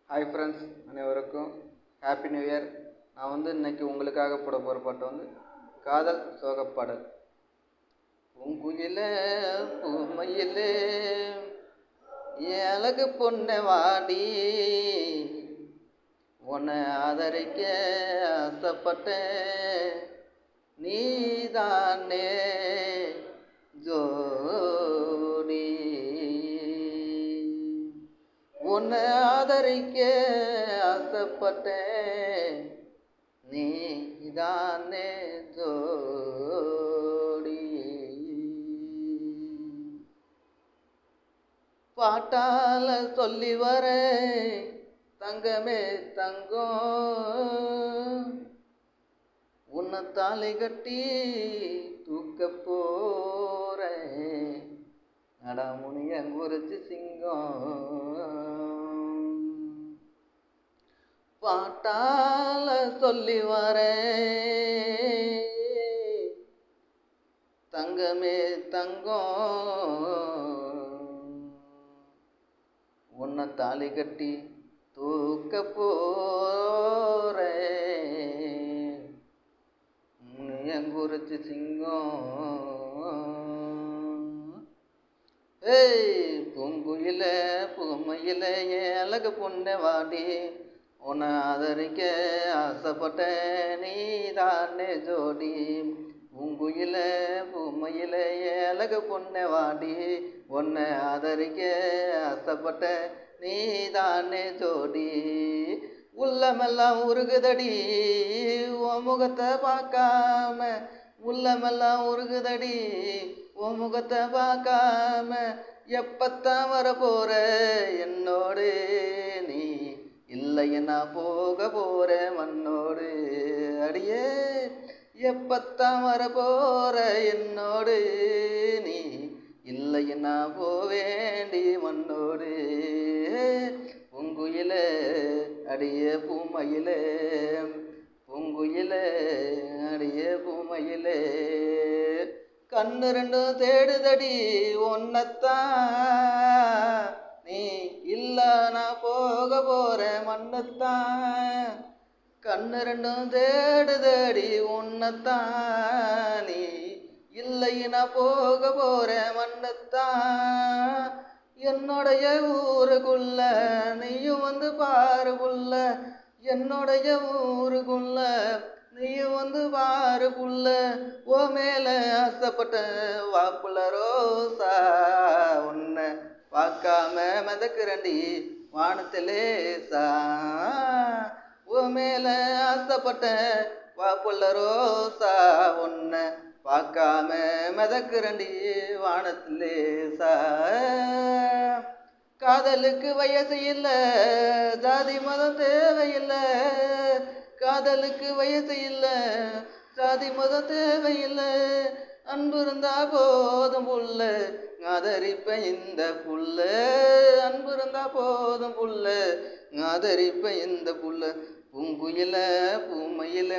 Hi friends, அனைவருக்கும் happy new year. நான் இன்னைக்கு உங்களுக்காக போட போகிற பாட்டு காதல் சோகப்பாடல். பூங்குயிலே பூமையிலே அழகு பொண்ணை வாடி, உன்னை ஆதரிக்க ஆசைப்பட்டேன், நீதானே ஜோடி. உன்னை ஆதரிக்க ஆசைப்பட்டேன், நீதானே ஜோடி. பாட்டால சொல்லி வரேன் தங்கமே தங்கம், உன்னை தாலி கட்டி தூக்க போறேன், நடாமுனிய குறிச்சி சிங்கம். பாட்டால சொல்லி வரேன் தங்கமே தங்கம், உன்னை தாலி கட்டி தூக்க போறேன், குறிச்சி சிங்கம். பூங்குயில பூமையில அழகு பொண்ணை வாடி, உன்னை ஆதரிக்க ஆசைப்பட்டேன், நீதானே ஜோடி. பூங்குயில பூமையில அழகு பொண்ணை வாடி, உன்னை ஆதரிக்க ஆசைப்பட்டேன், நீதானே ஜோடி. உள்ளமெல்லாம் உருகுதடி உன் முகத்தை பார்க்காம, உள்ளமெல்லாம் உருகுதடி உன் முகத்தை பார்க்காம, எப்பத்தான் வர போற என்னோடு நீ, இல்லைன்னா போக போற மண்ணோடு. அடியே எப்பத்தான் வர போற என்னோடு நீ, இல்லைன்னா போவேண்டி மண்ணோடு. பூங்குயிலே அடியே பூமையிலே, பூங்குயிலே அடியே பூமையிலே, கண்ணு ரெண்டும் தேடுதடி ஒன்னத்தான், நீ இல்ல நான் போக போற மண்ணத்தான். கண்ணு ரெண்டும் தேடுதடி ஒன்னத்தான், நீ இல்லை நான் போக போற மண்ணத்தான். என்னுடைய ஊருக்குள்ள நீயும் பாரு புள்ள, என்னுடைய ஊருக்குள்ள நீயும் பாரு புள்ள, ஓ மேல ஆசைப்பட்ட வாப்புல ரோசா, உன்னை பார்க்காம மதக்குறண்டி வானத்திலேசா. ஓ மேல ஆசைப்பட்ட வாப்புல ரோசா, உன்னை பார்க்காம மதக்குறண்டி வானத்திலேசா. காதலுக்கு வயசு இல்லை, ஜாதி மதம் தேவையில்லை. காதலுக்கு வயசு இல்லை, ஜாதி மதம் தேவையில்லை. அன்பு இருந்தா போதும் புள்ள, ஆதரிப்ப இந்த புள்ள. அன்பு இருந்தா போதும் புள்ள, ஆதரிப்ப இந்த புள்ள. பூங்குயில பூமையில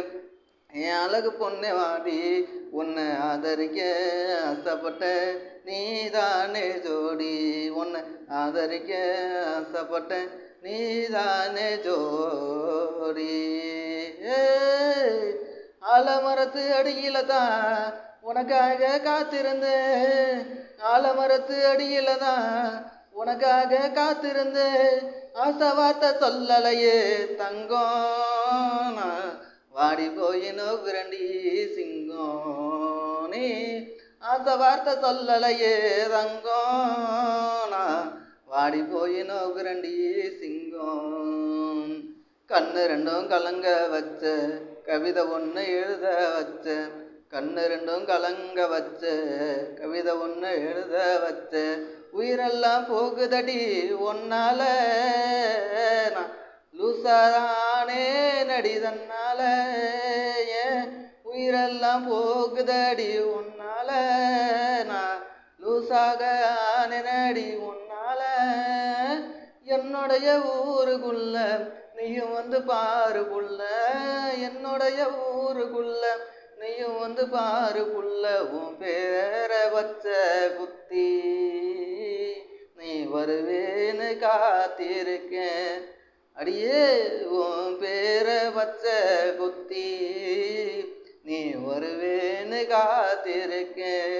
அழகு பொண்ணை வாடி, உன்னை ஆதரிக்க ஆசைப்பட்ட, நீதானே ஜோடி. உன்னை ஆதரிக்க ஆசைப்பட்ட, நீதானே ஜோடி. ஆலமரத்து அடியில தான் உனக்காக காத்திருந்தேன், ஆலமரத்து அடியில தான் உனக்காக காத்திருந்தேன். ஆசை வார்த்தை சொல்லலையே தங்கம், வாடி போய் நோக்குறண்டி சிங்கம். நீ ஆசை வார்த்தை சொல்லலையே தங்கம், வாடி போய் நோக்குறண்டி சிங்கம். கண்ணு ரெண்டும் கலங்க வச்ச கவிதை ஒன்று எழுத வச்ச, கண்ணு ரெண்டும் கலங்க வச்ச கவிதை ஒன்று எழுத வச்ச, உயிரெல்லாம் போகுதடி ஒன்னால, நான் லூசானே நடி தன்னால. உயிரெல்லாம் போகுதடி ஒன்னால, நான் லூசாக நடி ஒன்னால. என்னுடைய ஊருக்குள்ள நீயும் பாரு புள்ள, என்னுடைய ஊருக்குள்ள நீயும் பாரு புள்ள. உன் பேர வச்ச குத்தி நீ வருவேன்னு காத்திருக்கேன், அடியே உன் பேரை பச்சை குத்தி நீ வருவேன்னு காத்திருக்கேன்.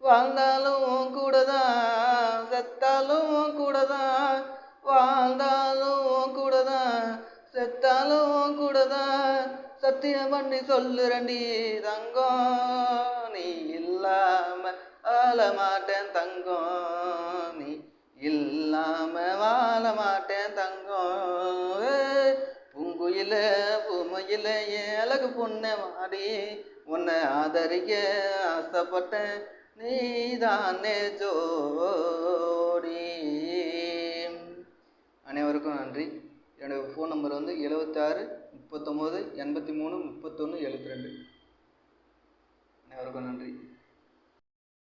வாழ்ந்தாலும் உன் கூடதான், செத்தாலும் உன் கூடதான். வாழ்ந்தாலும் உன் கூடதான், செத்தாலும் உன் கூடதான். சத்தியம் பண்ணி சொல்லுறண்டி தங்கம், நீ இல்லாம வாழ மாட்டேன் தங்கம், நீ இல்லாம வாழ மாட்டேன் தங்கம். பூங்குயில பூமையில என் அழகு பொண்ணை மாடி உன்னை ஆதரிக்க ஆசைப்பட்டேன், நீதானே ஜோடி. அனைவருக்கும் நன்றி. என்னுடைய ஃபோன் நம்பர் வந்து 76 39 83 31 72. அனைவருக்கும் நன்றி.